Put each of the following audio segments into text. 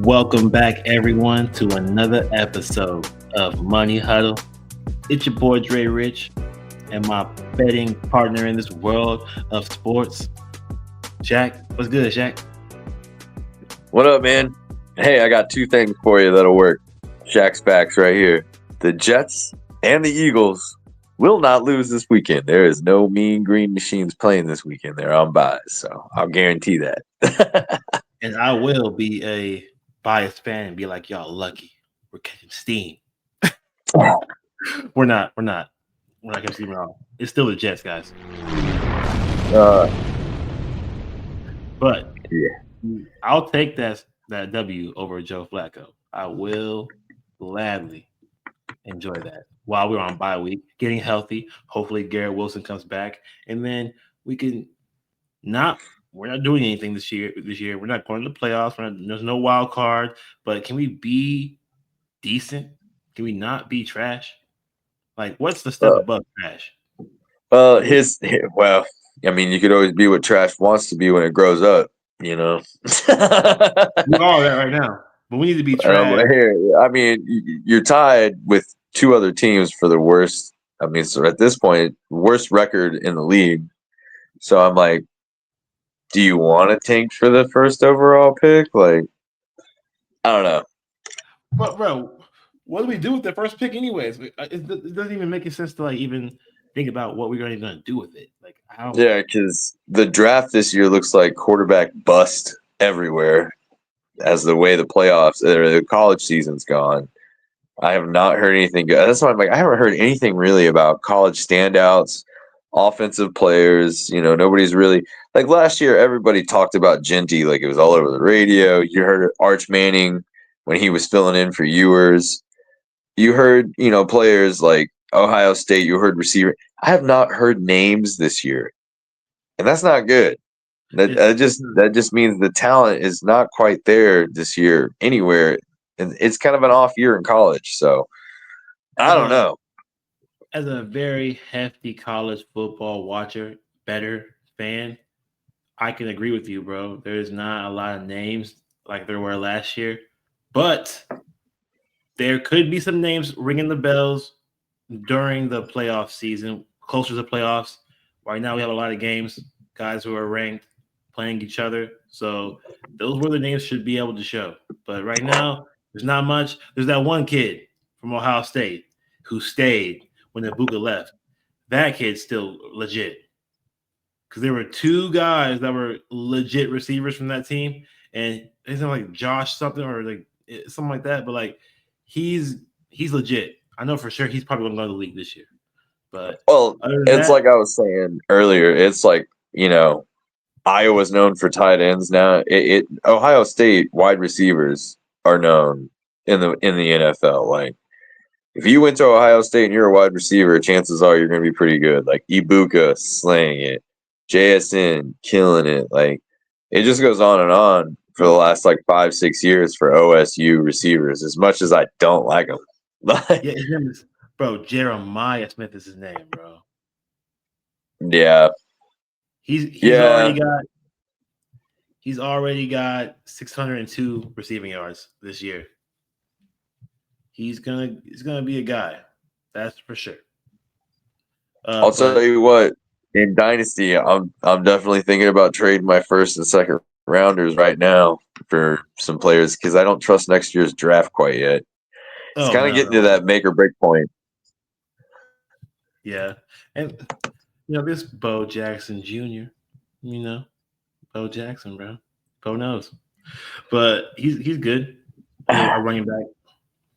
Welcome back, everyone, to another episode of Money Huddle. It's your boy Dre Rich and my betting partner in this world of sports, Shaq. What's good, Shaq? What up, man? Hey, I got two things for you that'll work. Shaq's facts right here. The Jets and the Eagles will not lose this weekend. There is no Mean Green Machines playing this weekend. They're on buys, so I'll guarantee that. And I will be a biased fan and be like, y'all lucky. We're catching steam. We're not catching steam at all. It's still the Jets, guys. But Yeah. I'll take that W over Joe Flacco. I will gladly enjoy that while we're on bye week, getting healthy. Hopefully, Garrett Wilson comes back, and then we can we're not doing anything this year. We're not going to the playoffs. There's no wild card. But can we be decent? Can we not be trash? Like, what's the step above trash? Well, I mean, you could always be what trash wants to be when it grows up, you know. We are that right now, but we need to be trash. I mean, you're tied with two other teams for the worst. I mean, so at this point, worst record in the league. So I'm like, do you want to tank for the first overall pick? Like, I don't know. But bro, what do we do with the first pick anyways? It doesn't even make sense to like even think about what we're going to do with it. Like, how? Yeah, because the draft this year looks like quarterback bust everywhere, as the way the playoffs or the college season's gone. I have not heard anything good. That's why I'm like, I haven't heard anything really about college standouts, offensive players. You know, nobody's really like last year. Everybody talked about Genty like it was all over the radio. You heard Arch Manning when he was filling in for Ewers. You heard, players like Ohio State. You heard receiver. I have not heard names this year, and that's not good. That just means the talent is not quite there this year anywhere, and it's kind of an off year in college. So I don't know. As a very hefty college football watcher, better fan, I can agree with you, bro. There's not a lot of names like there were last year, but there could be some names ringing the bells during the playoff season, closer to playoffs. Right now, we have a lot of games, guys who are ranked playing each other. So those were the names should be able to show. But right now, there's not much. There's that one kid from Ohio State who stayed when Ibuka left. That kid's still legit. Because there were two guys that were legit receivers from that team. And it's not like Josh something or like something like that. But like he's legit. I know for sure he's probably going to go to the league this year. But it's like I was saying earlier. It's like Iowa's known for tight ends now. Ohio State wide receivers are known in the NFL. Like if you went to Ohio State and you're a wide receiver, chances are you're going to be pretty good. Like Ibuka slaying it, JSN killing it. Like it just goes on and on for the last like 5-6 years for OSU receivers. As much as I don't like them. Yeah, his name is Jeremiah Smith is his name, bro. Yeah. He's already got 602 receiving yards this year. He's gonna be a guy, that's for sure. I'll tell you what, in Dynasty, I'm definitely thinking about trading my first and second rounders right now for some players because I don't trust next year's draft quite yet. It's kind of getting to that make or break point. Yeah, and this Bo Jackson Jr. Bo Jackson, bro. Bo knows, but he's good. Our running back.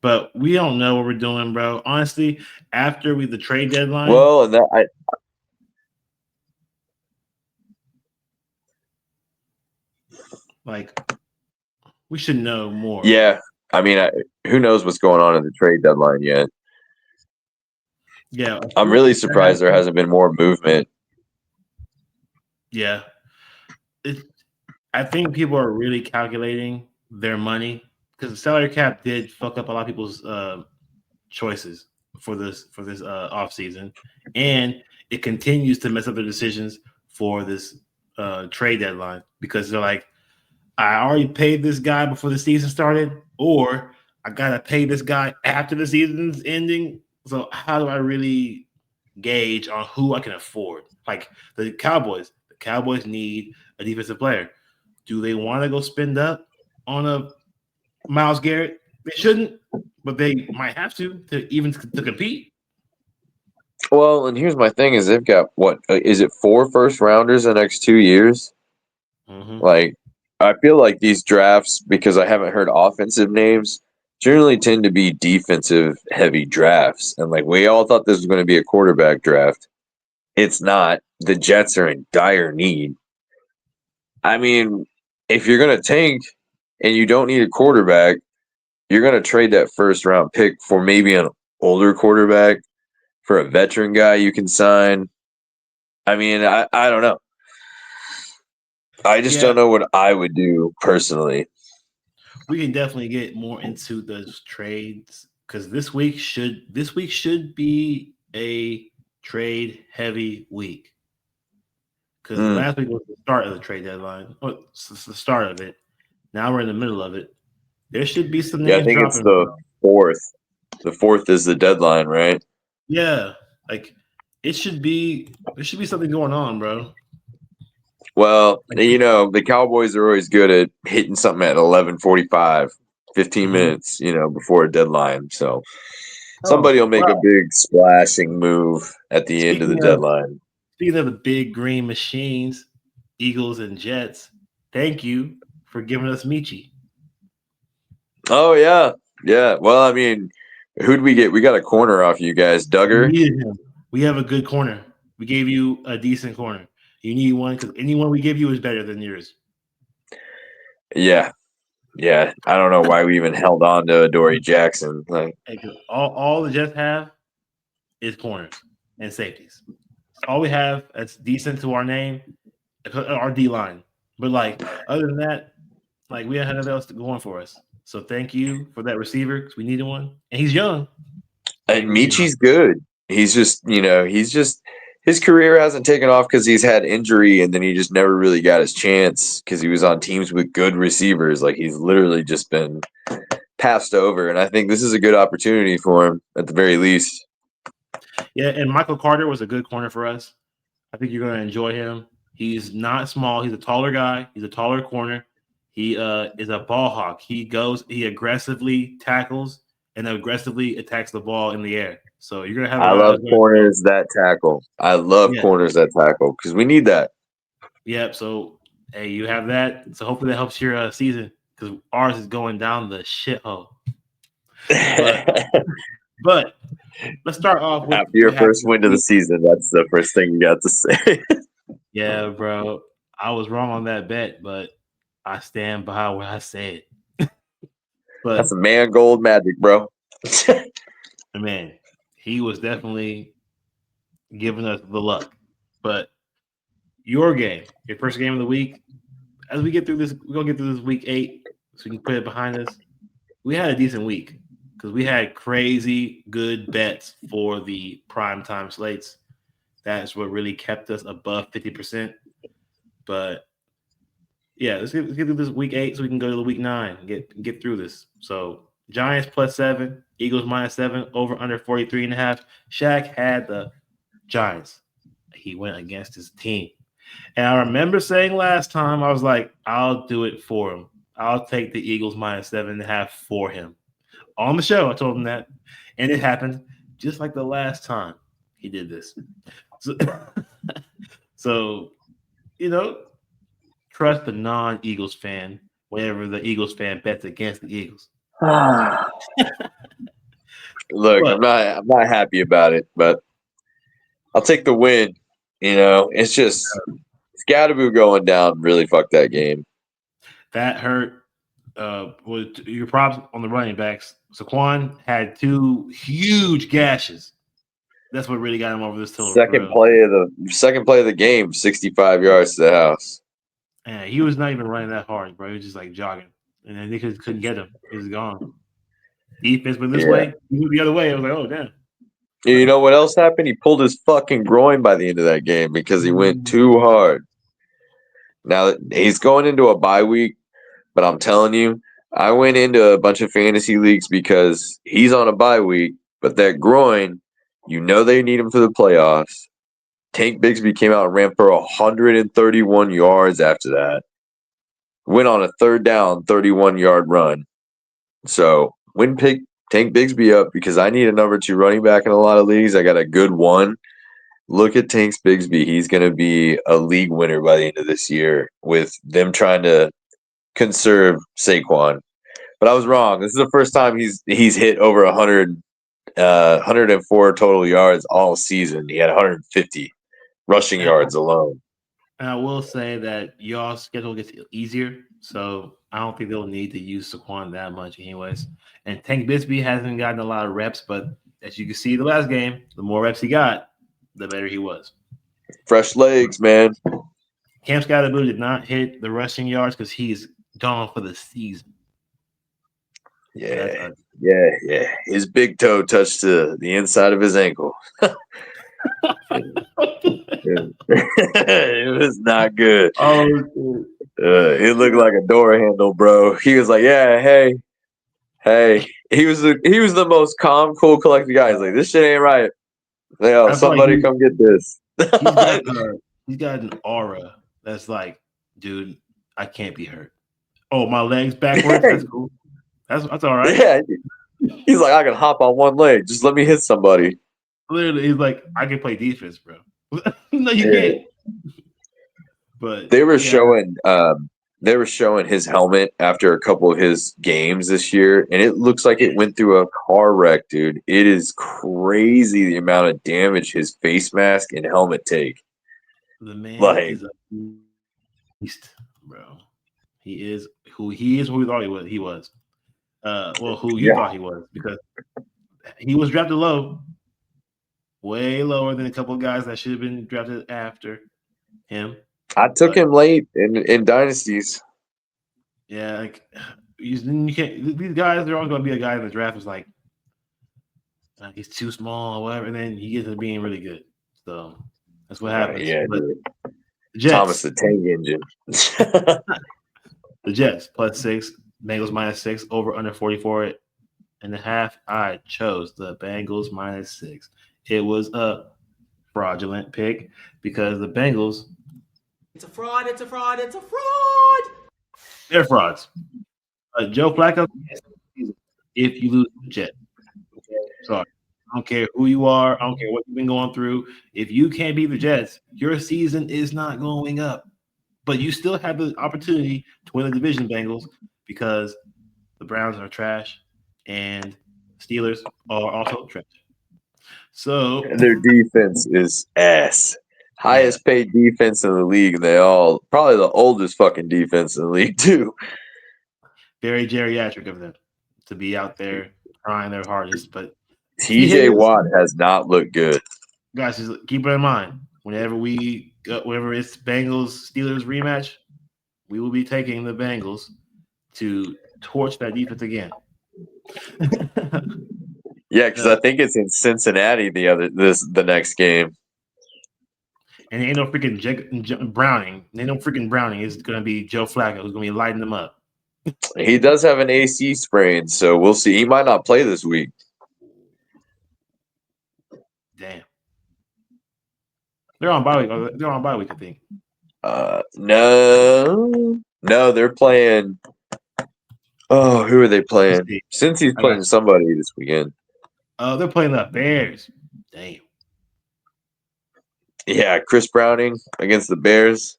But we don't know what we're doing, bro. Honestly, after the trade deadline. Well, and we should know more. Yeah, I mean, who knows what's going on at the trade deadline yet? Yeah, I'm really surprised there hasn't been more movement. Yeah, I think people are really calculating their money because the salary cap did fuck up a lot of people's choices for this off season, and it continues to mess up their decisions for this trade deadline because they're like, I already paid this guy before the season started, or I gotta pay this guy after the season's ending. So how do I really gauge on who I can afford? Like the Cowboys need a defensive player. Do they want to go spend up on a Myles Garrett? They shouldn't, but they might have to even to compete. Well, and here's my thing: is they've got what is it 4 first rounders the next 2 years? Mm-hmm. Like, I feel like these drafts, because I haven't heard offensive names, generally tend to be defensive heavy drafts. And like we all thought this was going to be a quarterback draft. It's not. The Jets are in dire need. I mean, if you're going to tank and you don't need a quarterback, you're going to trade that first round pick for maybe an older quarterback, for a veteran guy you can sign. I mean, I don't know. I just Yeah, don't know what I would do personally. we can definitely get more into those trades because this week should be a trade heavy week because Mm. last week was the start of the trade deadline. Well, it's the start of it. Now we're in the middle of it. There should be some Yeah, I names think it's dropping, the bro. fourth. The fourth is the deadline, right? Yeah, like it should be. There should be something going on, bro. Well, Like, the Cowboys are always good at hitting something at 11:45, 15 mhm. minutes, before a deadline. So Oh somebody will make a wow! big splashing move at the end of the Speaking of deadline. speaking of the big green machines, Eagles and Jets. Thank you for giving us Michi. Oh yeah. Yeah. Well, I mean, who'd we get? We got a corner off you guys. We Duggar? needed him. We have a good corner. We gave you a decent corner. You need one because anyone we give you is better than yours. Yeah. Yeah. I don't know why we even held on to Dory Jackson. Like, Hey, 'cause all the Jets have is corners and safeties. It's all we have that's decent to our name, our D line. But like other than that, like we don't have nothing else going for us. So thank you for that receiver because we needed one, and he's young. and Michi's good. He's just his career hasn't taken off because he's had injury, and then he just never really got his chance because he was on teams with good receivers. Like he's literally just been passed over, and I think this is a good opportunity for him at the very least. Yeah, and Michael Carter was a good corner for us. I think you're going to enjoy him. He's not small. He's a taller guy. He's a taller corner. He is a ball hawk. He aggressively tackles and aggressively attacks the ball in the air. So you're going to have a I lot love of where to go. corners that tackle. I love Yeah. corners that tackle because we need that. Yep. So, hey, you have that. So hopefully that helps your season because ours is going down the shithole. But but let's start off with After your what happened first this win of the week. season, that's the first thing you got to say. Yeah, bro. I was wrong on that bet, but I stand by what I said. That's But a man gold magic, bro. man, he was definitely giving us the luck. But your game, your first game of the week, as we get through this, we're gonna get through this week 8, so we can put it behind us. We had a decent week because we had crazy good bets for the prime time slates. That's what really kept us above 50%. But yeah, let's get through this week 8 so we can go to the week 9 and get through this. So Giants +7, Eagles -7, over under 43.5. Shaq had the Giants. He went against his team. And I remember saying last time, I was like, I'll do it for him. I'll take the Eagles -7.5 for him. On the show, I told him that. And it happened just like the last time he did this. So, so you know, trust the non-Eagles fan whenever the Eagles fan bets against the Eagles. Look, I'm But not I'm not happy about it, but I'll take the win. It's just Scadaboo going down really fucked that game. that hurt. With your props on the running backs, Saquon had 2 huge gashes. That's what really got him over this total for real. Second play of the game, 65 yards to the house. And he was not even running that hard, bro. He was just like jogging, and then they couldn't get him. He was gone. Defense went this Yeah. way, he moved the other way. I was like, oh damn. You know what else happened? He pulled his fucking groin by the end of that game because he went too hard. Now he's going into a bye week. But I'm telling you, I went into a bunch of fantasy leagues because he's on a bye week, but that groin, they need him for the playoffs. Tank Bigsby came out and ran for 131 yards after that. Went on a third down, 31-yard run. So wouldn't pick Tank Bigsby up because I need a number two running back in a lot of leagues. I got a good one. Look at Tanks Bigsby. He's going to be a league winner by the end of this year with them trying to conserve Saquon. But I was wrong. This is the first time he's hit over 104 total yards all season. He had 150 rushing And yards alone. I will say that y'all schedule gets easier, so I don't think they'll need to use Saquon that much, anyways. And Tank Bisbee hasn't gotten a lot of reps, but as you can see, the last game, the more reps he got, the better he was. Fresh legs, man. Cam Scatterblue did not hit the rushing yards because he's gone for the season. Yeah, yeah. His big toe touched the inside of his ankle. It was not good. Oh, It looked like a door handle, bro. He was like, "Yeah, hey." He was the most calm, cool, collected guy. He's like, "This shit ain't right. Yo, I feel like somebody come get this." he's got he's got an aura that's like, dude, I can't be hurt. Oh, my legs backwards. That's cool. That's all right. Yeah, he's like, "I can hop on one leg. Just let me hit somebody." Literally, he's like, I can play defense, bro. No, you Yeah. can't. But They were yeah, showing his helmet after a couple of his games this year, and it looks like it went through a car wreck, dude. It is crazy the amount of damage his face mask and helmet take. the man Like, is a beast, bro. Who we thought he was. Well, who you yeah, thought he was, because he was drafted low, way lower than a couple of guys that should have been drafted after him. I took But him late in dynasties. yeah, like you can't. These guys, they're always going to be a guy in the draft who's like he's too small or whatever, and then he gets to being really good. So that's what happens. Yeah, But dude. the Thomas Jets, the Tank Engine. the Jets +6, Bengals -6, over under 44.5. I chose the Bengals -6. It was a fraudulent pick because the Bengals, It's a fraud, it's a fraud, it's a fraud. they're frauds. Joe Flacco, if you lose the Jets, okay? Sorry. I don't care who you are. I don't care what you've been going through. If you can't beat the Jets, your season is not going up. But you still have the opportunity to win the division, Bengals, because the Browns are trash and Steelers are also trash. So, Their defense is ass. yeah, Highest paid defense in the league, and they all probably the oldest fucking defense in the league too. very geriatric of them to be out there trying their hardest. But T. TJ Higgins, Watt has not looked good. guys, just keep it in mind. Whenever it's Bengals Steelers rematch, we will be taking the Bengals to torch that defense again. Yeah, because I think it's in Cincinnati the next game. And ain't no freaking Browning. Ain't no freaking Browning. It's going to be Joe Flacco who's going to be lighting them up. He does have an AC sprain, so we'll see. He might not play this week. Damn. They're on bye week. They're on bye week, I think. No, they're playing. Oh, who are they playing? Since he's I got playing you. somebody this weekend. They're playing the Bears. Damn. Yeah, Chris Browning against the Bears.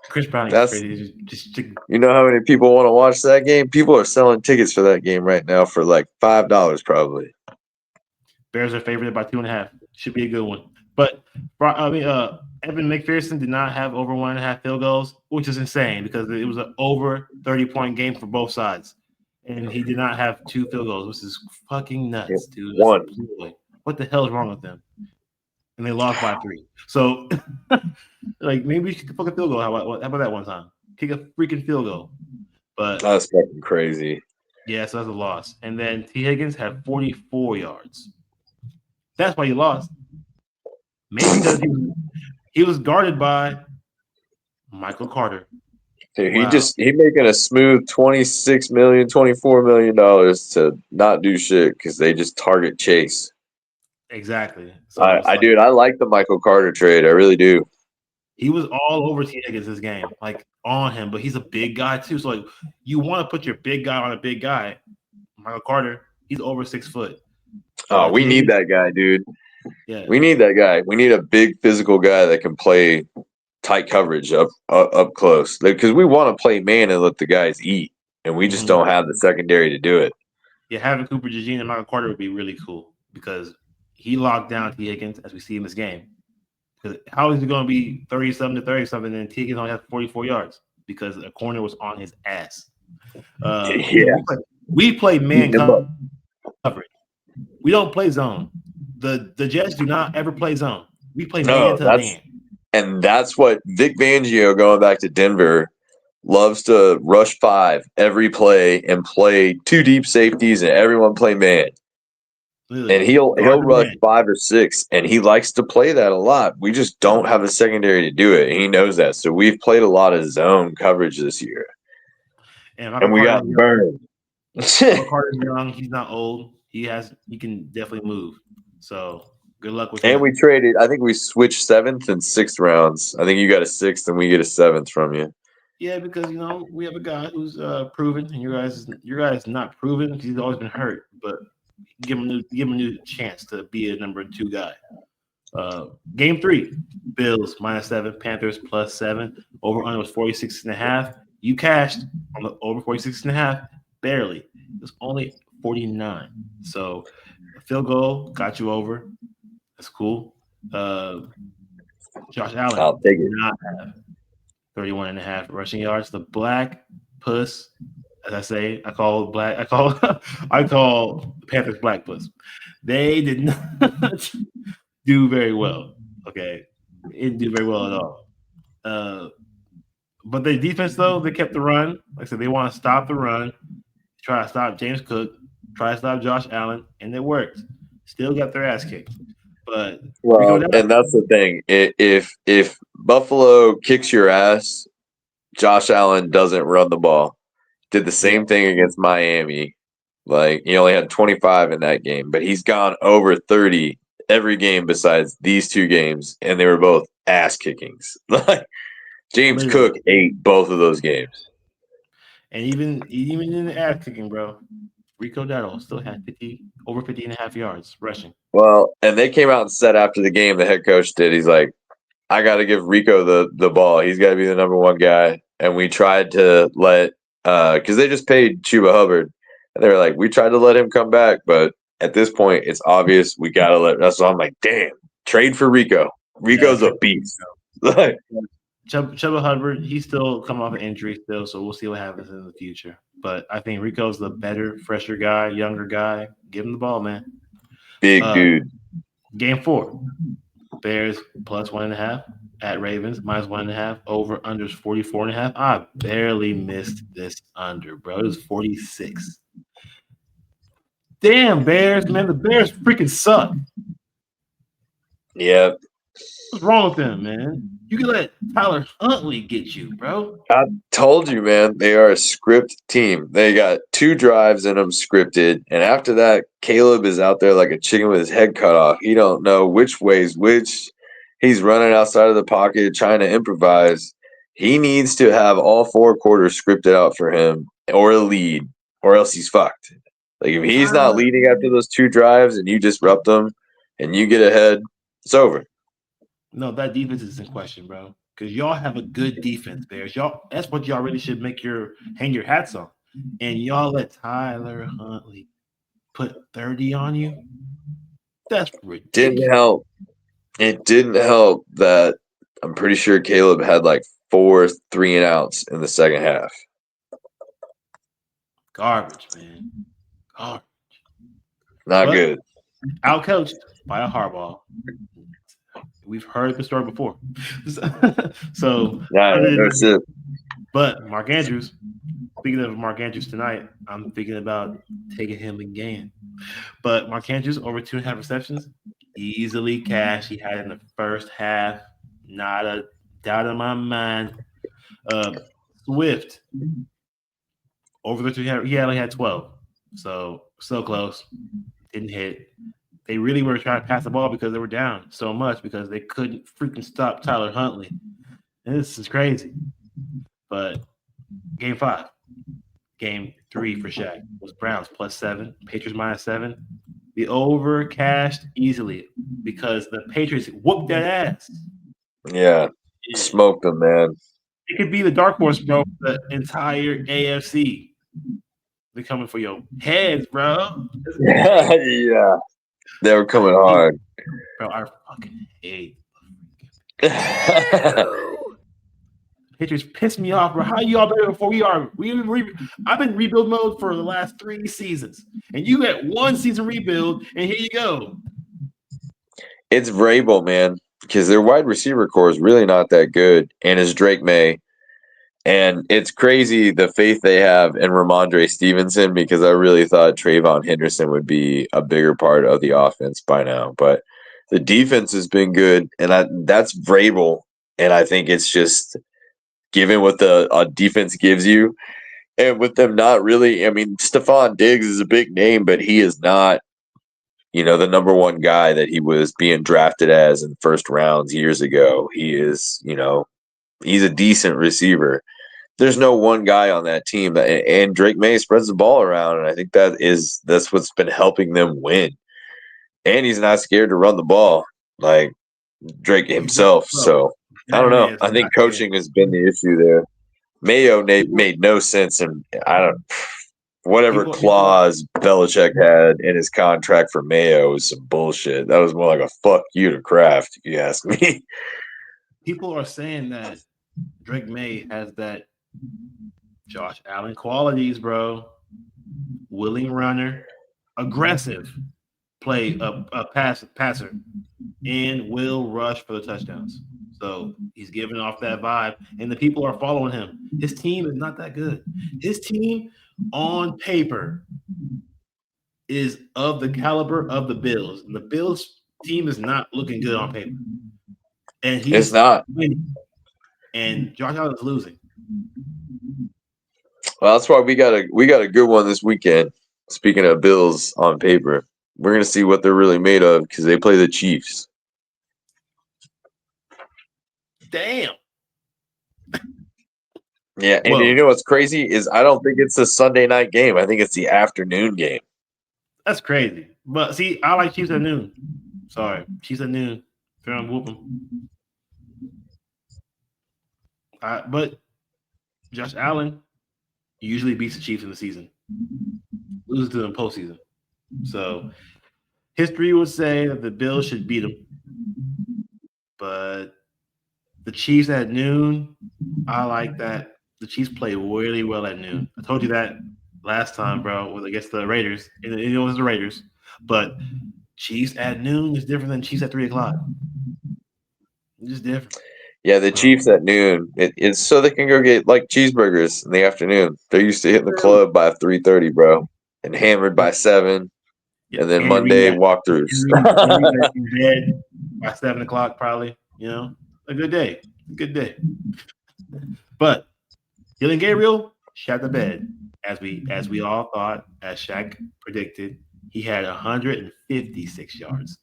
Chris Browning is That's crazy. Just You know how many people want to watch that game? People are selling tickets for that game right now for like $5 probably. Bears are favored by 2.5. Should be a good one. But Evan McPherson did not have over 1.5 field goals, which is insane because it was an over 30-point game for both sides. And he did not have 2 field goals, which is fucking nuts, dude. One. What the hell is wrong with them? And they lost by 3. So, like, maybe you should kick a field goal. How about that one time? Kick a freaking field goal. But That's fucking crazy. yeah, so that's a loss. And then T. Higgins had 44 yards. That's why you lost. Maybe because he was guarded by Michael Carter. Dude, Wow. he making a smooth $26 million, $24 million to not do shit because they just target Chase. Exactly. So it's I like dude, I like the Michael Carter trade. I really do. he was all over T. Higgins this game, like on him, but he's a big guy too. So like you want to put your big guy on a big guy. Michael Carter, he's over 6 foot. Oh, we T. need Higgins, that guy, dude. yeah. We need that guy. We need a big physical guy that can play tight coverage up close. Because we want to play man and let the guys eat, and we just Mhm. don't have the secondary to do it. Yeah, having Cooper DeJean and Michael Carter would be really cool because he locked down T. Higgins as we see in this game. Because how is he going to be 30-something to 30-something and T. Higgins only has 44 yards? Because a corner was on his ass. Yeah, We play man eating him up. coverage. We don't play zone. The Jets do not ever play zone. We play man No, to man. that's what Vic Fangio, going back to Denver, loves to rush 5 every play and play 2 deep safeties and everyone play man. And Literally, he'll guard the rush man. 5 or 6, and he likes to play that a lot. We just don't have the secondary to do it. And he knows that. So we've played a lot of zone coverage this year. And And we got burned. Michael Carter's young. He's not old. He can definitely move. So good luck with And him. we traded. I think we switched 7th and 6th rounds. I think you got a 6th and we get a 7th from you. Yeah, because we have a guy who's proven, and your guys not proven because he's always been hurt. But give him a new chance to be a number 2 guy. Game 3, Bills -7, Panthers +7. Over under was 46.5. You cashed on the over 46.5, barely. It was only 49. So a field goal got you over. That's cool. Josh Allen I'll did take it. not have 31.5 rushing yards. The black puss, as I say, I call I call the Panthers black puss. They did not do very well. Okay, it didn't do very well at all. Uh, but the defense, though, they kept the run. Like I said, they want to stop the run, try to stop James Cook, try to stop Josh Allen, and it worked. Still got their ass kicked. But Rico Well, Dowdle, and that's the thing. If Buffalo kicks your ass, Josh Allen doesn't run the ball. Did the yeah, same thing against Miami. Like he only had 25 in that game, but he's gone over 30 every game besides these 2 games, and they were both ass kickings. Like James literally. Cook ate both of those games. And even in the ass kicking, bro, Rico Dowdle still had over 50.5 yards rushing. Well, and they came out and said after the game, the head coach did. He's like, I got to give Rico the ball. He's got to be the number 1 guy. And we tried to let because they just paid Chuba Hubbard, and they were like, we tried to let him come back, but at this point, it's obvious we got to let. That's why I'm like, damn, trade for Rico. Yeah, Rico's a beast. Like, Chuba Hubbard, he's still coming off an injury still, so we'll see what happens in the future. But I think Rico's the better, fresher guy, younger guy. Give him the ball, man. big dude. Game 4, Bears +1.5 at Ravens -1.5. Over unders 44.5. I barely missed this under, bro. It was 46. Damn, Bears, man. The Bears freaking suck. Yeah, What's wrong with them, man? You can let Tyler Huntley get you, bro. I told you, man, they are a script team. They got 2 drives in them scripted, and after that, Caleb is out there like a chicken with his head cut off. He don't know which way's which. He's running outside of the pocket trying to improvise. He needs to have all 4 quarters scripted out for him or a lead, or else he's fucked. Like if he's not Tyler, leading after those 2 drives and you disrupt them and you get ahead, it's over. no, that defense is in question, bro. Because y'all have a good defense, Bears. That's what y'all really should hang your hats on. And y'all let Tyler Huntley put 30 on you. That's Didn't ridiculous. help. It didn't help that I'm pretty sure Caleb had like 4 3-and-outs in the second half. Garbage, man. Garbage. Not But good. outcoached by a Harbaugh. We've heard the story before. So, Nah, that's it. but Mark Andrews, speaking of Mark Andrews tonight, I'm thinking about taking him again. But Mark Andrews, over 2.5 receptions, easily cash. He had in the first half. Not a doubt in my mind. Uh, Swift over the 300. He only had 12, so close. Didn't hit. They really were trying to pass the ball because they were down so much because they couldn't freaking stop Tyler Huntley. And this is crazy. But game 5, game 3 for Shaq was Browns +7, Patriots -7. The over cashed easily because the Patriots whooped that ass. Yeah. Smoked them, man. It could be the dark horse, bro, for the entire AFC. They're coming for your heads, bro. Yeah. They were coming hard. Bro, I fucking hate. Yeah, Patriots pissed me off, bro. How you all better before we are? I've been rebuild mode for the last 3 seasons, and you got 1 season rebuild, and here you go. it's Vrabel, man, because their wide receiver core is really not that good, and it's Drake May. And it's crazy the faith they have in Ramondre Stevenson because I really thought Trayvon Henderson would be a bigger part of the offense by now. But the defense has been good, and that's Vrabel. And I think it's just given what the defense gives you, and with them not really. I mean, Stephon Diggs is a big name, but he is not, the number one guy that he was being drafted as in first rounds years ago. He is, he's a decent receiver. There's no one guy on that team, and Drake May spreads the ball around, and I think that's what's been helping them win. And he's not scared to run the ball like Drake himself. So I don't know. I think coaching has been the issue there. Mayo made no sense, and whatever clause Belichick had in his contract for Mayo was some bullshit. That was more like a fuck you to Kraft, if you ask me. People are saying that Drake May has that Josh Allen qualities, bro. Willing runner, aggressive, play a passer, and will rush for the touchdowns. So he's giving off that vibe, and the people are following him. His team is not that good. His team on paper is of the caliber of the Bills, and the Bills team is not looking good on paper. And he's not winning, and Josh Allen is losing. Well, that's why we got a good one this weekend. Speaking of Bills on paper, we're gonna see what they're really made of because they play the Chiefs. Damn. Yeah, and you know what's crazy is I don't think it's a Sunday night game. I think it's the afternoon game. That's crazy. But see, I like Chiefs at noon. Sorry, Chiefs at noon. Fair on whoop them. But Josh Allen usually beats the Chiefs in the season, loses to them postseason. So history would say that the Bills should beat them, but the Chiefs at noon, I like that. The Chiefs play really well at noon. I told you that last time, bro, was against the Raiders, and it was the Raiders. But Chiefs at noon is different than Chiefs at 3:00. It's just different. Yeah, the Chiefs at noon. It's so they can go get like cheeseburgers in the afternoon. They're used to hitting the club by 3:30, bro, and hammered by 7. Yeah, and then Monday walkthroughs. In bed by 7:00, probably. A good day. Good day. But Dylan Gabriel shot the bed, as we all thought, as Shaq predicted. He had 156 yards,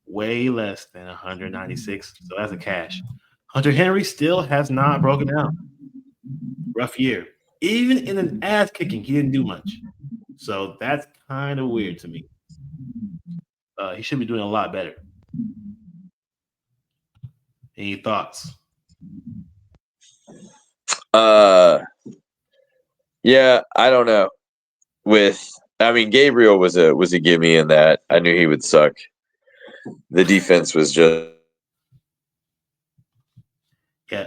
way less than 196. So that's a cash. Hunter Henry still has not broken down. Rough year. Even in an ass kicking, he didn't do much. So that's kind of weird to me. He should be doing a lot better. Any thoughts? Yeah, I don't know. Gabriel was a gimme in that. I knew he would suck. The defense was just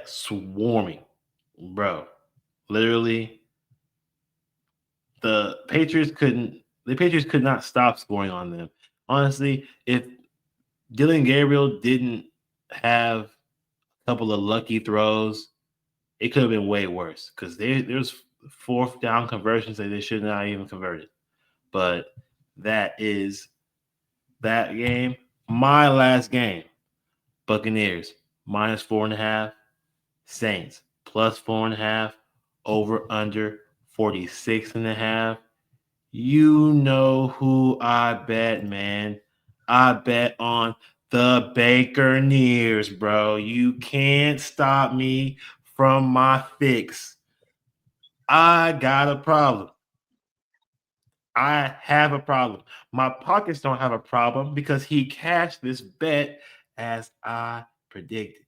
swarming, bro. Literally, the Patriots could not stop scoring on them. Honestly, if Dylan Gabriel didn't have a couple of lucky throws, it could have been way worse because there's 4th down conversions that they should not even converted. But that is that game. My last game, Buccaneers -4.5, Saints +4.5, over under 46.5. You know who I bet, man. I bet on the Bakerneers, bro. You can't stop me from my fix. I got a problem. I have a problem. My pockets don't have a problem because he cashed this bet as I predicted.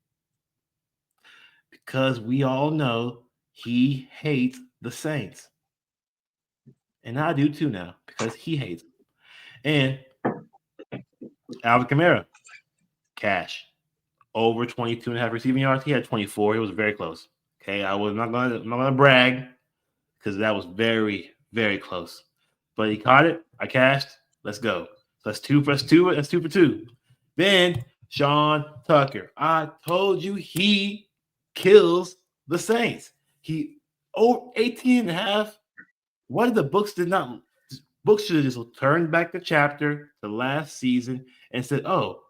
Because we all know he hates the Saints. And I do too now because he hates them. And Alvin Kamara, cash. Over 22 and a half receiving yards. He had 24. He was very close. Okay. I'm not gonna brag because that was very, very close. But he caught it. I cashed. Let's go. So that's two for two. That's 2 for 2. Then Sean Tucker. I told you he kills the Saints. He 18 and a half. What if the books did not? Books should have just turned back the chapter to last season and said, "Oh,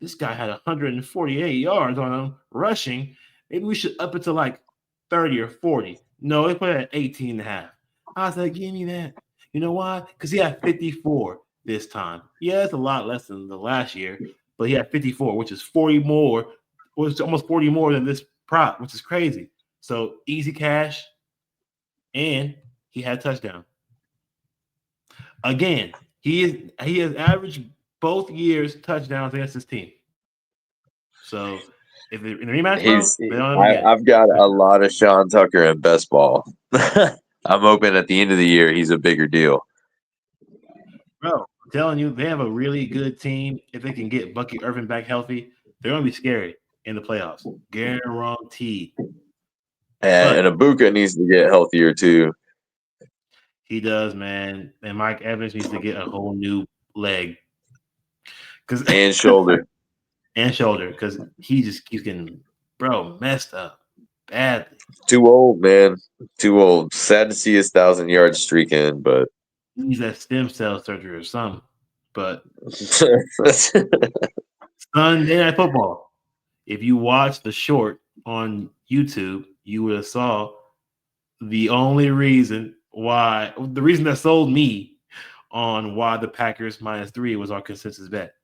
this guy had 148 yards on him rushing. Maybe we should up it to like 30 or 40." No, they put it at 18 and a half. I was like, give me that. You know why? Because he had 54 this time. Yeah, it's a lot less than the last year, but he had 54, which is 40 more, which is almost 40 more than this prop, which is crazy. So easy cash, and he had a touchdown. Again, he has averaged both years touchdowns against his team. So if in the rematch, bro, they don't him again. I've got a lot of Sean Tucker in best ball. I'm hoping at the end of the year he's a bigger deal. Bro, I'm telling you, they have a really good team. If they can get Bucky Irvin back healthy, they're gonna be scary in the playoffs. Guaranteed. And Ibuka needs to get healthier too. He does, man. And Mike Evans needs to get a whole new leg. And shoulder. And shoulder, because he just keeps getting, bro, messed up badly. Too old, man. Too old. Sad to see his 1,000-yard streak in, but he needs that stem cell surgery or something. But Sunday Night Football. If you watch the short on YouTube, you would have saw the reason that sold me on why the Packers -3 was our consensus bet.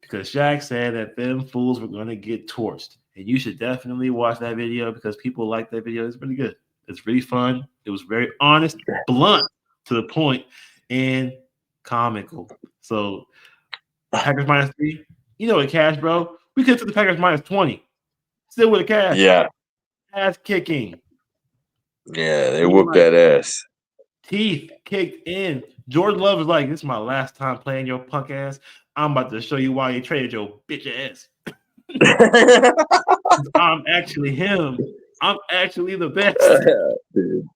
Because Shaq said that them fools were going to get torched. And you should definitely watch that video because people like that video. It's really good. It's really fun. It was very honest, blunt, to the point, and comical. So Packers -3. You know what, cash, bro? We could have took the Packers -20. Still with a cash. Yeah. Ass kicking. Yeah, they whooped that ass. Teeth kicked in. Jordan Love is like, this is my last time playing your punk ass. I'm about to show you why you traded your bitch ass. I'm actually him. I'm actually the best. Dude.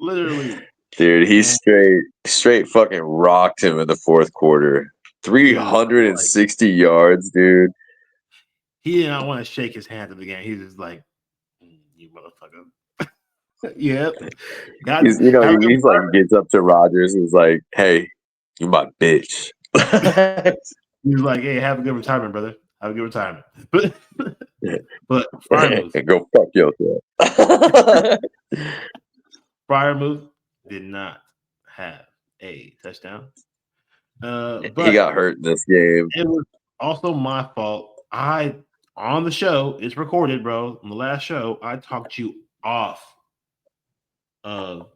Literally. Dude, he straight fucking rocked him in the fourth quarter. 360 yards, dude. He did not want to shake his hand at the game. He's just like, you motherfucker. Yep. He's like gets up to Rodgers and is like, hey, you my bitch. He's like, hey, have a good retirement, brother. Have a good retirement. But Freiermuth. Go fuck yourself. Freiermuth did not have a touchdown. But he got hurt in this game. It was also my fault. On the show, it's recorded, bro. On the last show, I talked you off of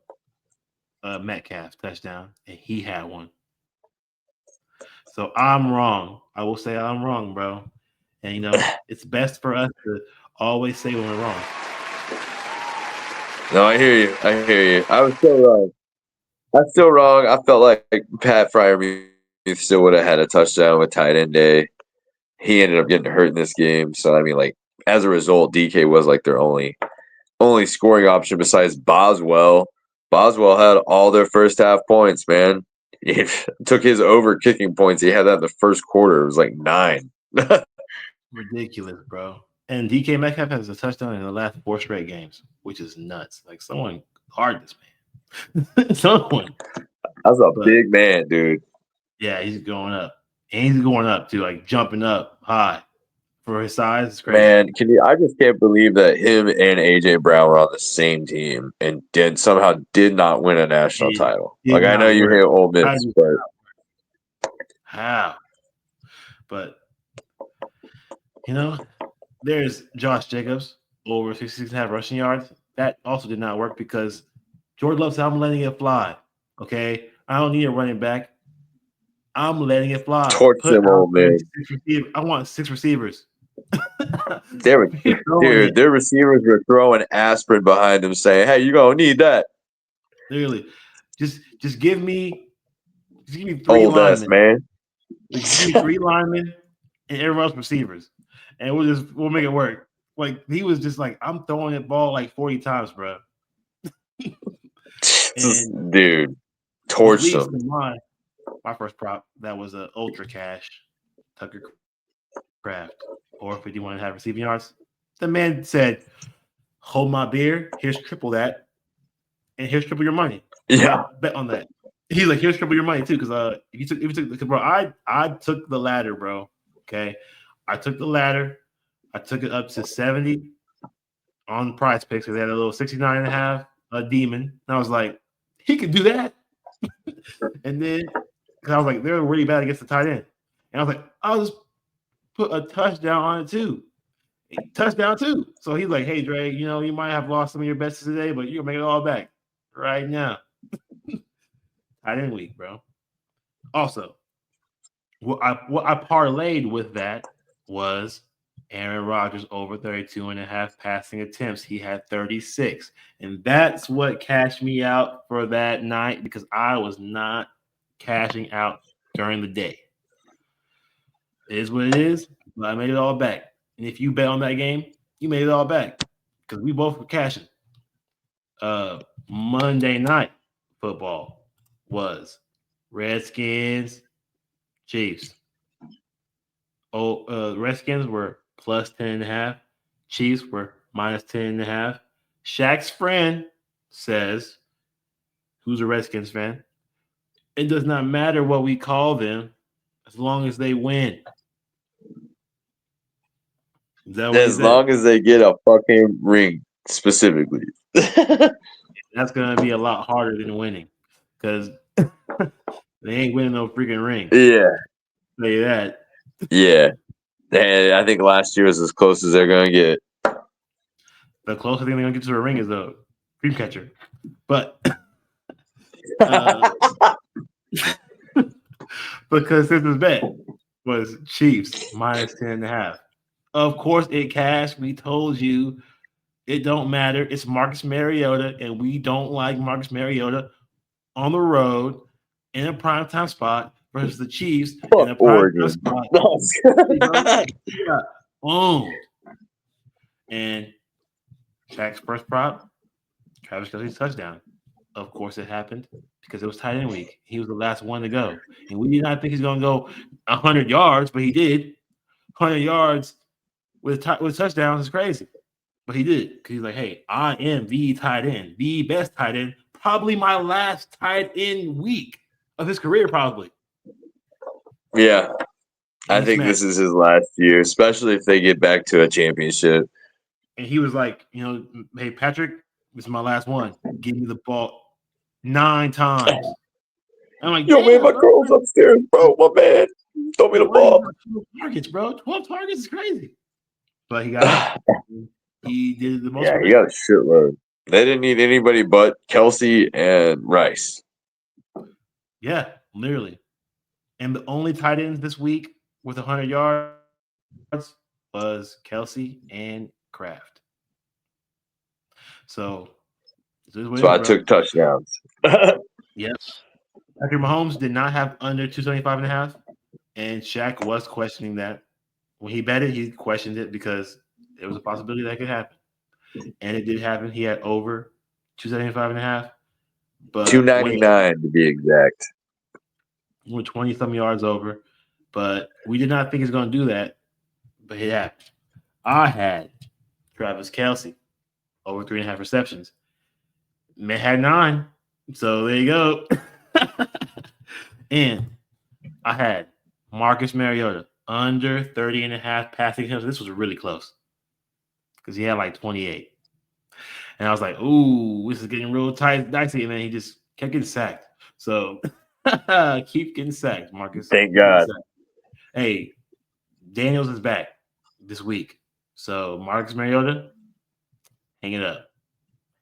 Metcalf touchdown, and he had one. So I'm wrong. I will say I'm wrong, bro. And it's best for us to always say when we're wrong. No, I hear you. I was still wrong. I felt like Pat Freiermuth still would have had a touchdown with tight end day. He ended up getting hurt in this game. So, I mean, like, as a result, DK was like their only scoring option besides Boswell. Boswell had all their first half points, man. He took his over kicking points. He had that in the first quarter. It was like 9. Ridiculous, bro. And DK Metcalf has a touchdown in the last 4 straight games, which is nuts. Like, someone guard this man. Someone. That's a big man, dude. Yeah, he's going up. And he's going up, too, like jumping up high for his size. It's crazy. Man, I just can't believe that him and AJ Brown were on the same team and somehow did not win a national title. Did I know not you work. hate Ole Miss, but How? But there's Josh Jacobs over 66.5 rushing yards. That also did not work because Jordan Love said, "I'm letting it fly." Okay, I don't need a running back. I'm letting it fly. torch Put them, out old there man. 6 receivers. I want 6 receivers. Their receivers were throwing aspirin behind them, saying, "Hey, you gonna need that." Literally, just give me 3 Old ass linemen. man. Just give me 3 linemen and everyone else receivers, and we'll make it work. Like he was just like, I'm throwing the ball like 40 times, bro. And Dude, which torched leads them. to my first prop. That was a ultra cash Tucker Craft, or if you want to have receiving yards. The man said, "Hold my beer. Here's triple that, and here's triple your money." Yeah, Bet on that. He's like, "Here's triple your money too," because if you took, bro, I took the ladder, bro. Okay, I took the ladder. I took it up to 70 on Prize Picks because they had a little 69.5 demon. And I was like, he could do that. And then because I was like, they're really bad against the tight end. And I was like, I'll just put a touchdown on it too. Touchdown too. So he's like, hey, Dre, you might have lost some of your bets today, but you'll make it all back right now. Tight end week, bro. Also, what I parlayed with that was Aaron Rodgers over 32.5 passing attempts. He had 36. And that's what cashed me out for that night because I was not cashing out during the day. It is what it is, but I made it all back. And if you bet on that game, you made it all back because we both were cashing. Monday night football was Redskins, Chiefs. Redskins were plus 10.5. Chiefs were minus 10.5. Shaq's friend says, who's a Redskins fan? It does not matter what we call them as long as they win. Is that what he as said? long as they get a fucking ring, specifically. That's going to be a lot harder than winning because they ain't winning no freaking ring. Yeah. Say that. Yeah. And I think last year was as close as they're going to get. The closest thing they're going to get to a ring is the cream catcher. But because his bet was Chiefs minus 10.5. Of course, it cashed. We told you it don't matter. It's Marcus Mariota, and we don't like Marcus Mariota on the road in a primetime spot versus the Chiefs in a primetime spot. He got owned. And Shaq's first prop, Travis Kelce's touchdown. Of course, it happened because it was tight end week. He was the last one to go. And we did not think he's going to go 100 yards, but he did. 100 yards with touchdowns is crazy. But he did because he's like, hey, I am the tight end, the best tight end, probably my last tight end week of his career, probably. Yeah. And I think this is his last year, especially if they get back to a championship. And he was like, hey, Patrick, this is my last one. Give me the ball 9 times. I'm like, yo, man, my girl's upstairs, bro. My man. Throw me the ball. 12 targets, bro. 12 targets is crazy. But he got it. He did the most. Yeah, he got a shitload. They didn't need anybody but Kelsey and Rice. Yeah, literally. And the only tight ends this week with 100 yards was Kelsey and Kraft. So I took touchdowns. Yep. Patrick Mahomes did not have under 275.5, and Shaq was questioning that. When he bet it, he questioned it because there was a possibility that could happen. And it did happen. He had over 275.5. But 299 to be exact. With 20-some yards over. But we did not think he's going to do that. But it happened. I had Travis Kelce over 3.5 receptions. Man had 9. So there you go. And I had Marcus Mariota under 30.5 passing attempts. This was really close because he had like 28. And I was like, ooh, this is getting real tight, dicey. And then he just kept getting sacked. So keep getting sacked, Marcus. Thank Keep getting God. sacked. Hey, Daniels is back this week. So Marcus Mariota, hang it up.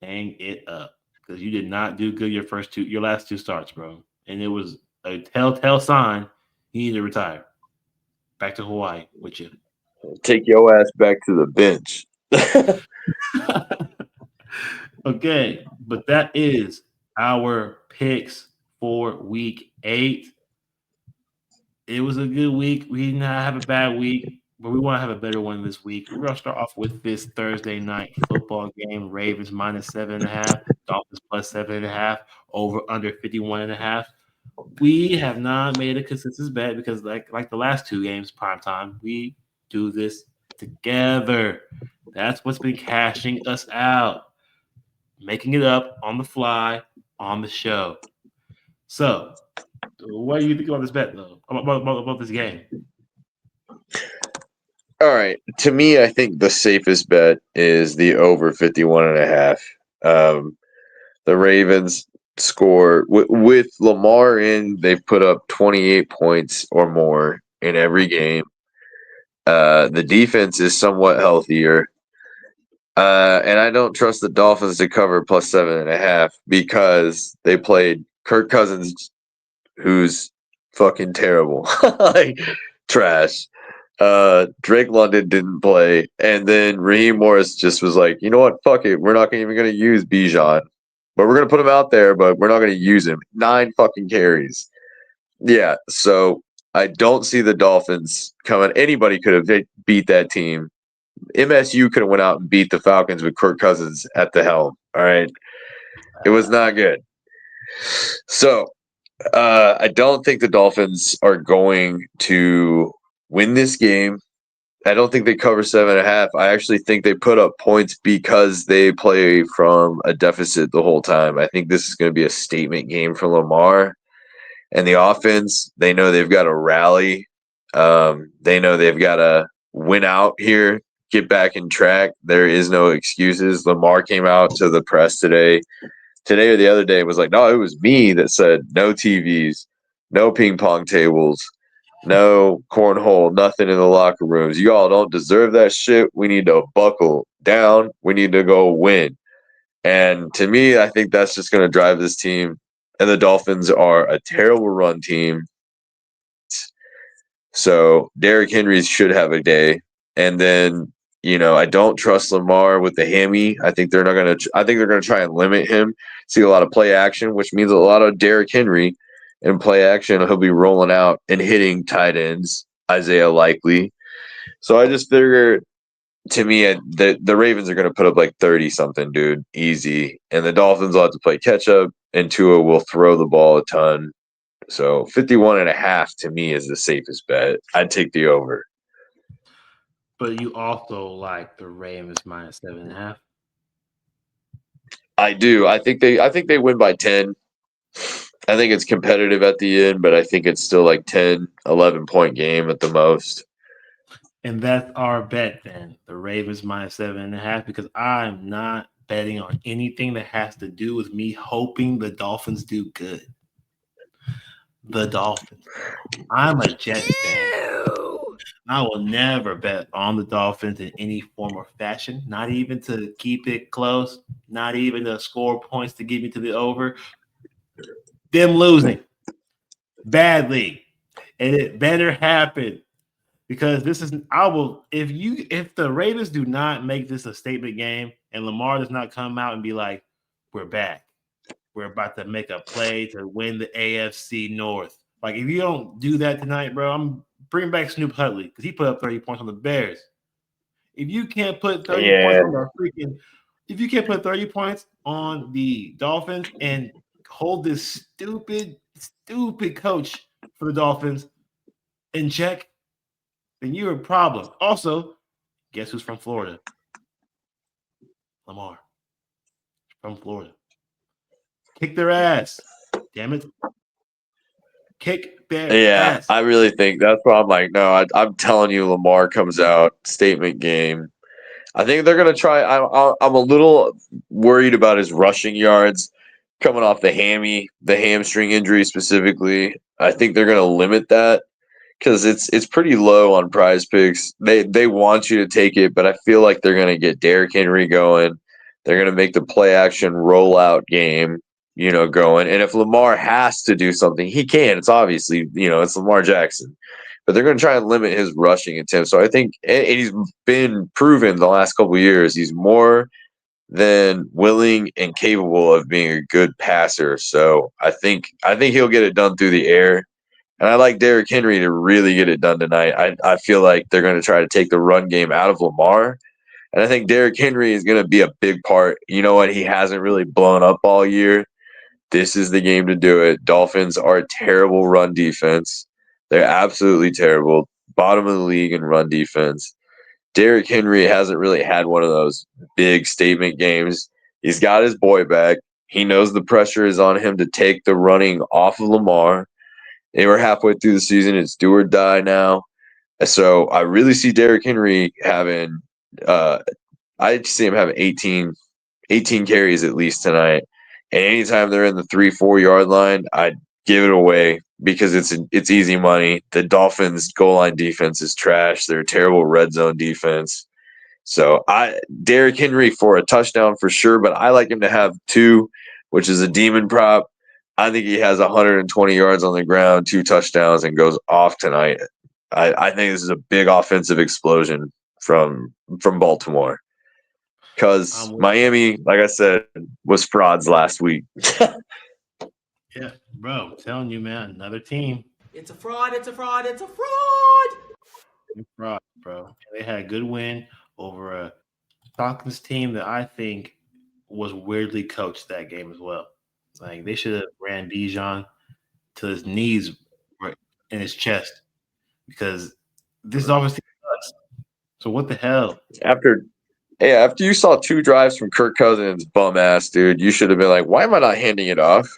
Hang it up. Because you did not do good your last two starts, bro. And it was a telltale sign you need to retire. Back to Hawaii with you. Take your ass back to the bench. Okay, but that is our picks for week 8. It was a good week. We did not have a bad week, but we want to have a better one this week. We're going to start off with this Thursday night football game. Ravens -7.5, Dolphins +7.5, over under 51.5. We have not made a consensus bet because like the last two games, prime time, we do this together. That's what's been cashing us out, making it up on the fly on the show. So, what do you think about this bet, though? About this game? All right. To me, I think the safest bet is the over 51.5. The Ravens score with Lamar in, they've put up 28 points or more in every game. The defense is somewhat healthier. And I don't trust the Dolphins to cover +7.5 because they played Kirk Cousins, who's fucking terrible, like trash. Drake London didn't play, and then Raheem Morris just was like, you know what, fuck it, we're not even gonna use Bijan, but we're gonna put him out there, but we're not gonna use him. 9 fucking carries. Yeah, so I don't see the Dolphins coming. Anybody could have beat that team. MSU could have went out and beat the Falcons with Kirk Cousins at the helm. All right, it was not good. So I don't think the Dolphins are going to win this game. I don't think they cover 7.5. I actually think they put up points because they play from a deficit the whole time. I think this is going to be a statement game for Lamar and the offense. They know they've got to rally. They know they've got to win out here, get back in track. There is no excuses. Lamar came out to the press today or the other day, was like, no, it was me that said no TVs, no ping pong tables, no cornhole, nothing in the locker rooms. You all don't deserve that shit. We need to buckle down. We need to go win. And to me, I think that's just going to drive this team. And the Dolphins are a terrible run team. So Derrick Henry should have a day. And then, I don't trust Lamar with the hammy. I think they're not going to. I think they're going to try and limit him. See a lot of play action, which means a lot of Derrick Henry in play action. He'll be rolling out and hitting tight ends, Isaiah Likely. So I just figure, to me, the Ravens are going to put up like 30 something, dude, easy, and the Dolphins will have to play catch up, and Tua will throw the ball a ton. So 51.5 to me is the safest bet. I'd take the over. But you also like the Ravens -7.5. I do. I think they win by 10. I think it's competitive at the end, but I think it's still like 10, 11 point game at the most. And that's our bet then. The Ravens -7.5, because I'm not betting on anything that has to do with me hoping the Dolphins do good. The Dolphins, bro. I'm a Jets fan. I will never bet on the Dolphins in any form or fashion, not even to keep it close, not even to score points to get me to the over. Them losing badly. And it better happen. Because this is if the Ravens do not make this a statement game and Lamar does not come out and be like, we're back. We're about to make a play to win the AFC North. Like, if you don't do that tonight, bro, I'm bringing back Snoop Huddley because he put up 30 points on the Bears. If you can't put 30 points Yeah. on if you can't put 30 points on the Dolphins and hold this stupid coach for the Dolphins in check, then you're a problem. Also, guess who's from Florida? Lamar. From Florida. Kick their ass. Damn it. Kick their Yeah, ass. I really think that's why I'm like, no, I'm telling you, Lamar comes out, statement game. I think they're going to try. I'm a little worried about his rushing yards coming off the hamstring injury specifically. I think they're going to limit that because it's pretty low on Prize Picks. They want you to take it, but I feel like they're going to get Derrick Henry going. They're going to make the play action rollout game, going. And if Lamar has to do something, he can. It's obviously, it's Lamar Jackson. But they're going to try and limit his rushing attempts. So I think, and he's been proven the last couple of years, he's more than willing and capable of being a good passer. So I think he'll get it done through the air. And I like Derrick Henry to really get it done tonight. I feel like they're going to try to take the run game out of Lamar. And I think Derrick Henry is going to be a big part. You know what? He hasn't really blown up all year. This is the game to do it. Dolphins are a terrible run defense. They're absolutely terrible. Bottom of the league in run defense. Derrick Henry hasn't really had one of those big statement games. He's got his boy back. He knows the pressure is on him to take the running off of Lamar. They were halfway through the season. It's do or die now. So I really see Derrick Henry having I see him having 18 carries at least tonight. And anytime they're in the 3-4 yard line, I'd give it away because it's easy money. The Dolphins goal line defense is trash. They're a terrible red zone defense. So Derrick Henry for a touchdown for sure, but I like him to have two, which is a demon prop. I think he has 120 yards on the ground, 2 touchdowns, and goes off tonight. I think this is a big offensive explosion from Baltimore because I'm with you. Miami, like I said, was frauds last week. Yeah, bro. I'm telling you, man. Another team. It's a fraud, it's a fraud, it's a fraud. Fraud, bro. They had a good win over a Falcons team that I think was weirdly coached that game as well. Like they should have ran Bijan to his knees right in his chest because this obviously sucks. So what the hell? after after you saw 2 drives from Kirk Cousins, bum ass dude, you should have been like, why am I not handing it off?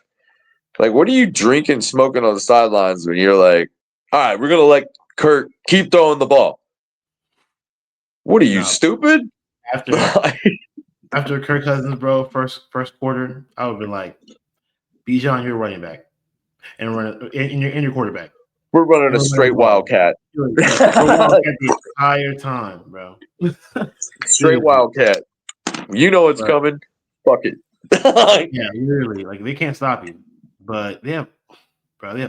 Like, what are you drinking, smoking on the sidelines when you're like, all right, we're gonna let Kirk keep throwing the ball? What are you, No, stupid? after after Kirk Cousins, bro, first quarter, I would have been like, Bijan, you're running back and run in your quarterback. We're running a And run the straight ball. wildcat. Go Wildcat the entire time, bro. Straight Seriously. wildcat. You know what's But coming. Fuck it. yeah, literally, like they can't stop you. But they have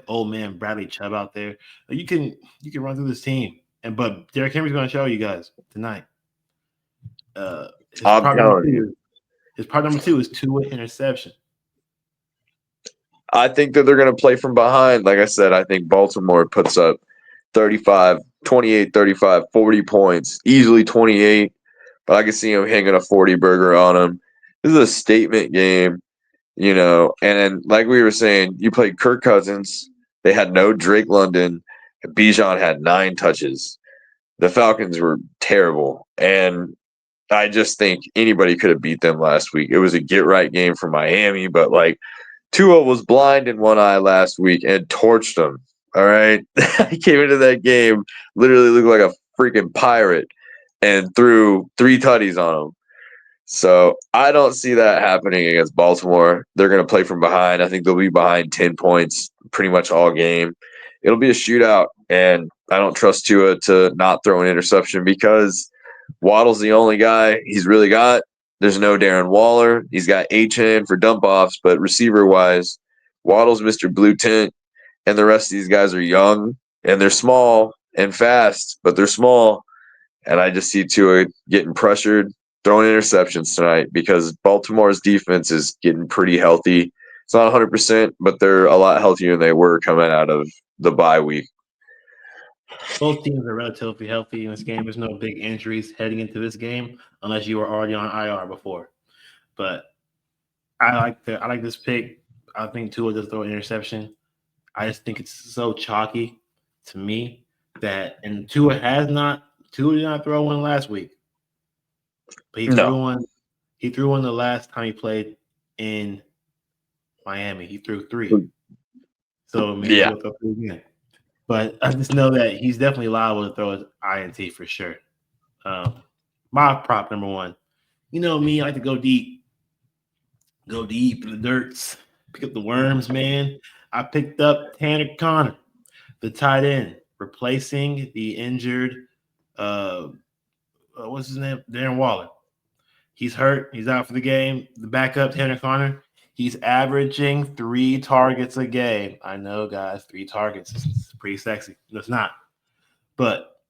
old man Bradley Chubb out there. Like, you can run through this team. But Derrick Henry's gonna show you guys tonight. His I'm part number telling you. two. His part number two is two-way interception. I think that they're going to play from behind. Like I said, I think Baltimore puts up 35, 28, 35, 40 points, easily 28. But I can see him hanging a 40 burger on him. This is a statement game, And then, like we were saying, you played Kirk Cousins. They had no Drake London. Bijan had 9 touches. The Falcons were terrible. And I just think anybody could have beat them last week. It was a get right game for Miami, but like Tua was blind in one eye last week and torched them. All right. He came into that game, literally looked like a freaking pirate and threw 3 tutties on him. So I don't see that happening against Baltimore. They're going to play from behind. I think they'll be behind 10 points pretty much all game. It'll be a shootout, and I don't trust Tua to not throw an interception because Waddle's the only guy he's really got. There's no Darren Waller. He's got H-Hand for dump offs, but receiver wise, Waddle's Mr. Blue Tent, and the rest of these guys are young and they're small and fast, but they're small. And I just see Tua getting pressured, throwing interceptions tonight because Baltimore's defense is getting pretty healthy. It's not 100%, but they're a lot healthier than they were coming out of the bye week. Both teams are relatively healthy in this game. There's no big injuries heading into this game unless you were already on IR before. But I like this pick. I think Tua does throw an interception. I just think it's so chalky to me that and Tua did not throw one last week. But he threw No. one. He threw one the last time he played in Miami. He threw 3. So maybe Yeah. he'll throw it again. But I just know that he's definitely liable to throw his INT for sure. My prop number one. You know me, I like to go deep in the dirts, pick up the worms, man. I picked up Tanner Connor, the tight end, replacing the injured, uh, what's his name? Darren Waller. He's hurt. He's out for the game. The backup, Tanner Connor, he's averaging 3 targets a game. I know, guys, 3 targets. It's pretty sexy. No, it's not. But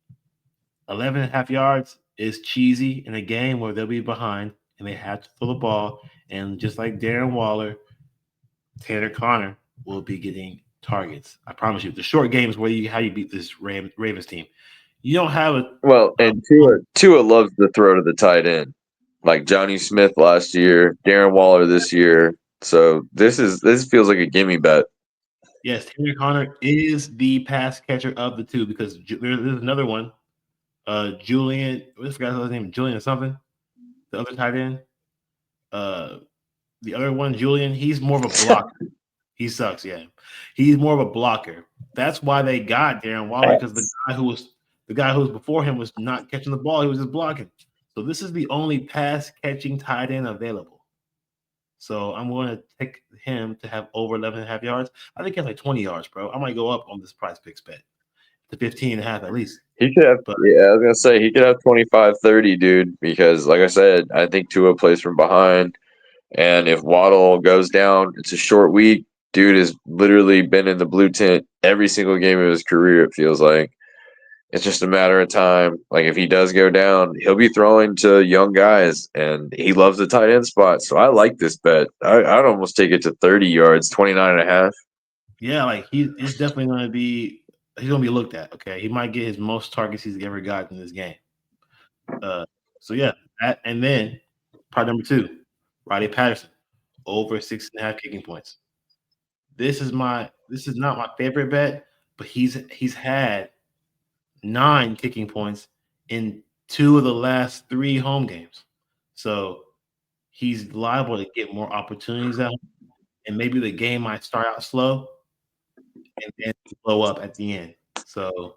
11 and a half yards is cheesy in a game where they'll be behind and they have to throw the ball. And just like Darren Waller, Tanner Connor will be getting targets. I promise you. The short games where how you beat this Ravens team. You don't have Well, and Tua loves to throw to the tight end, like Johnny Smith last year, Darren Waller this year. So this feels like a gimme bet. yes, Tanner Connor is the pass catcher of the two because there's another one. Julian, I forgot his name, Julian something. The other tight end. The other one, Julian, he's more of a blocker. He sucks, yeah. He's more of a blocker. That's why they got Darren Waller because the guy who was before him was not catching the ball. He was just blocking. So this is the only pass catching tight end available. So I'm going to take him to have over 11 and a half yards. I think he has like 20 yards, bro. I might go up on this price picks bet to 15 and a half at least. He could have, But yeah, I was going to say, he could have 25, 30, dude, because like I said, I think Tua plays from behind. And if Waddle goes down, it's a short week. Dude has literally been in the blue tent every single game of his career, it feels like. It's just a matter of time. Like, if he does go down, he'll be throwing to young guys, and he loves the tight end spot. So I like this bet. I'd almost take it to 30 yards, 29 and a half. yeah, like it's definitely going to be he's going to be looked at. Okay, he might get his most targets he's ever gotten in this game. So yeah, and then part number two, Roddy Patterson over 6.5 kicking points. This is not my favorite bet, but he's had 9 kicking points in 2 of the last 3 home games. So he's liable to get more opportunities out, and maybe the game might start out slow and then blow up at the end. So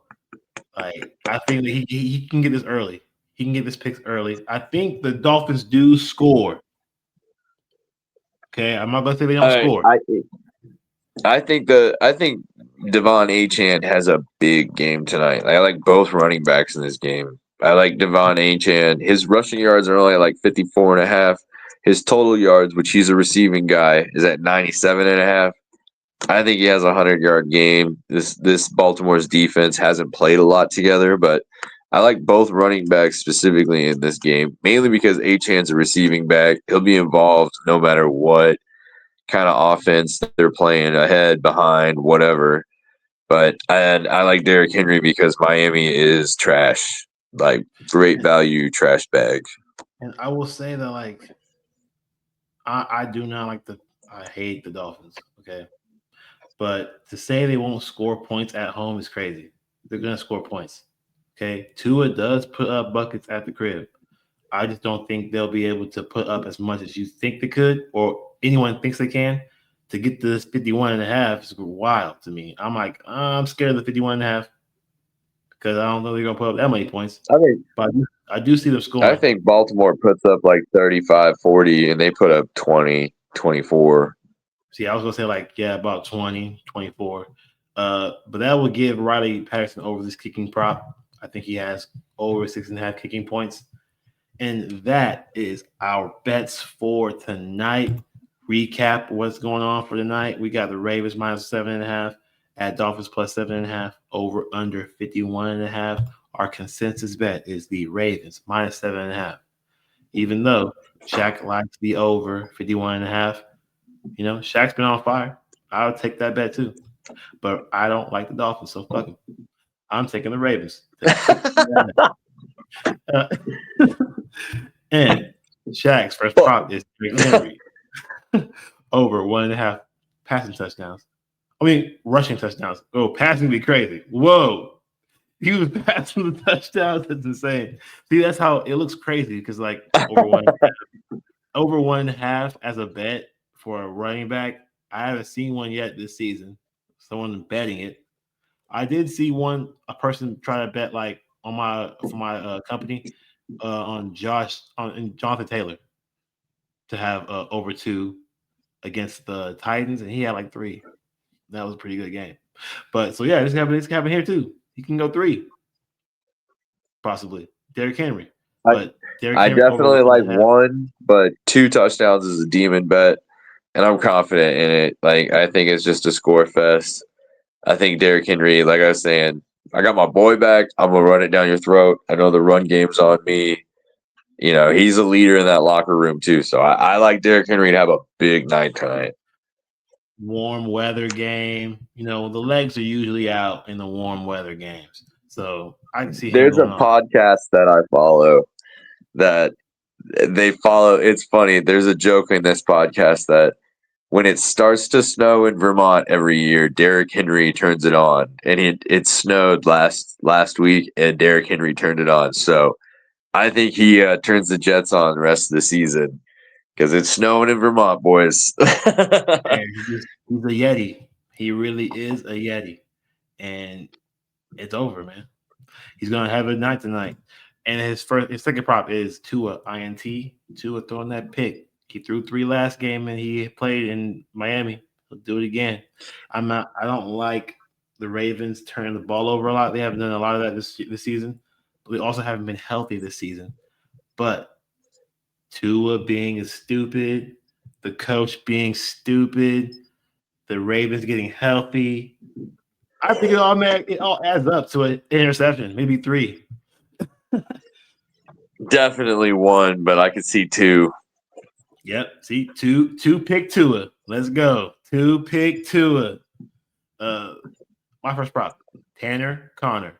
like I think that he can get this early. He can get this pick early. I think the Dolphins do score. Okay, I'm not gonna say they don't I, score. I I think Devon Achane has a big game tonight. I like both running backs in this game. I like Devon Achane. His rushing yards are only like 54 and a half. His total yards, which he's a receiving guy, is at 97 and a half. I think he has a 100-yard game. This Baltimore's defense hasn't played a lot together, but I like both running backs specifically in this game, mainly because Achane's a receiving back. He'll be involved no matter what kind of offense they're playing, ahead, behind, whatever. But I like Derrick Henry because Miami is trash, like great value trash bag. And I will say that like I do not like I hate the Dolphins. Okay. But to say they won't score points at home is crazy. They're gonna score points. Okay. Tua does put up buckets at the crib. I just don't think they'll be able to put up as much as you think they could, or anyone thinks they can. To get to this 51 and a half is wild to me. I'm like, I'm scared of the 51 and a half because I don't know they're gonna put up that many points. I think But I do see them I scoring. think Baltimore puts up like 35, 40, and they put up 20, 24. See, I was gonna say like, yeah, about 20, 24. But that would give Riley Patterson over this kicking prop. I think he has over 6.5 kicking points. And that is our bets for tonight. Recap what's going on for tonight. We got the Ravens minus 7.5 at Dolphins plus 7.5, over under 51.5. Our consensus bet is the Ravens minus 7.5. Even though Shaq likes the over 51.5, you know, Shaq's been on fire. I'll take that bet too. But I don't like the Dolphins, so fuck them. I'm taking the Ravens. And Shaq's first prop is Henry over 1.5 passing touchdowns. I mean, rushing touchdowns. Oh, passing be crazy. Whoa. He was passing the touchdowns. That's insane. See, that's how it looks crazy because, like, over 1.5 as a bet for a running back, I haven't seen one yet this season. someone betting it. I did see a person try to bet like on my company on Jonathan Taylor to have over 2 against the Titans, and he had like 3. That was a pretty good game. But so yeah, this can happen here too. He can go 3, possibly. Derrick Henry, I, but Derrick I Henry over definitely like 1.5. 1, but 2 touchdowns is a demon bet, and I'm confident in it. Like I think it's just a score fest. I think Derrick Henry, like I was saying, I got my boy back. I'm gonna run it down your throat. I know the run game's on me. He's a leader in that locker room too. So I like Derrick Henry to have a big night tonight. Warm weather game. The legs are usually out in the warm weather games, so I can see him There's a going off. podcast that I follow that they follow. It's funny. There's a joke in this podcast that when it starts to snow in Vermont every year, Derrick Henry turns it on, and it snowed last week, and Derrick Henry turned it on. So I think he turns the Jets on the rest of the season because it's snowing in Vermont, boys. And he's a Yeti. He really is a Yeti, and it's over, man. He's gonna have a night tonight. And his second prop is Tua INT. Tua throwing that pick. He threw 3 last game, and he played in Miami. He'll do it again. I don't like the Ravens turning the ball over a lot. They haven't done a lot of that this season. But they also haven't been healthy this season. But Tua being stupid, the coach being stupid, the Ravens getting healthy. I think it all adds up to an interception, maybe 3. Definitely 1, but I could see 2. Yep. See, two pick Tua. Let's go. 2 pick Tua. My first prop, Tanner Connor.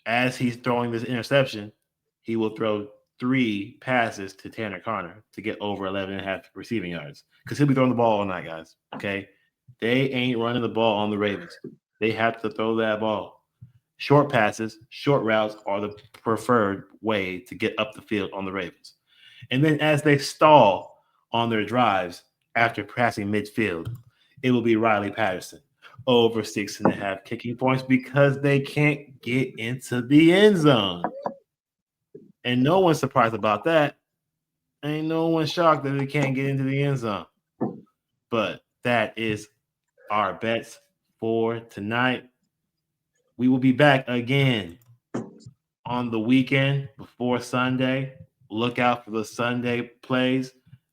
As he's throwing this interception, he will throw 3 passes to Tanner Connor to get over 11.5 receiving yards. Because he'll be throwing the ball all night, guys. Okay. They ain't running the ball on the Ravens. They have to throw that ball. Short passes, short routes are the preferred way to get up the field on the Ravens. And then as they stall on their drives after passing midfield, it will be Riley Patterson over 6.5 kicking points because they can't get into the end zone. And no one's surprised about that. Ain't no one shocked that they can't get into the end zone. But that is our bets for tonight. We will be back again on the weekend before Sunday. Look out for the Sunday plays,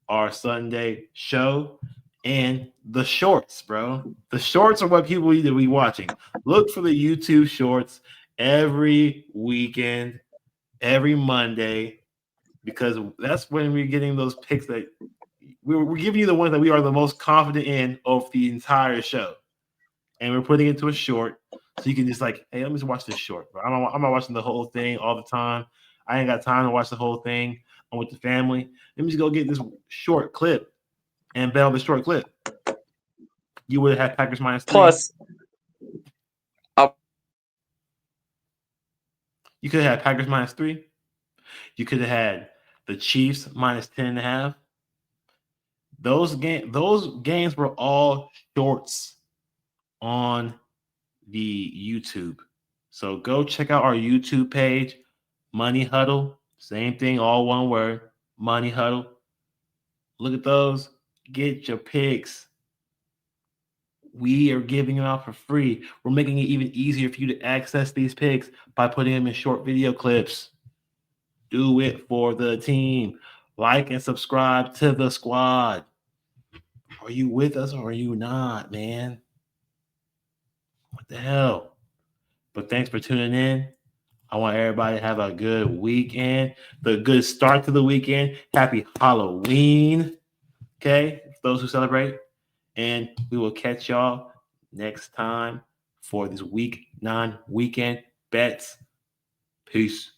our Sunday show, and the shorts, bro. The shorts are what people need to be watching. Look for the YouTube shorts every weekend, every Monday, because that's when we're getting those picks that we're giving you the ones that we are the most confident in of the entire show. And we're putting it into a short. So you can just like, hey, let me just watch this short, bro. I'm not watching the whole thing all the time. I ain't got time to watch the whole thing. I'm with the family. Let me just go get this short clip and bet on the short clip. You would have had Packers -3. Plus, you could have had Packers -3. You could have had the Chiefs -10.5. Those games were all shorts on the YouTube. So go check out our YouTube page, Money Huddle. Same thing, all one word, Money Huddle. Look at those. Get your picks. We are giving them out for free. We're making it even easier for you to access these picks by putting them in short video clips. Do it for the team. Like and subscribe to the squad. Are you with us or are you not, man? What the hell? But thanks for tuning in. I want everybody to have a good weekend, the good start to the weekend. Happy Halloween, okay, for those who celebrate. And we will catch y'all next time for this week 9 weekend bets. Peace.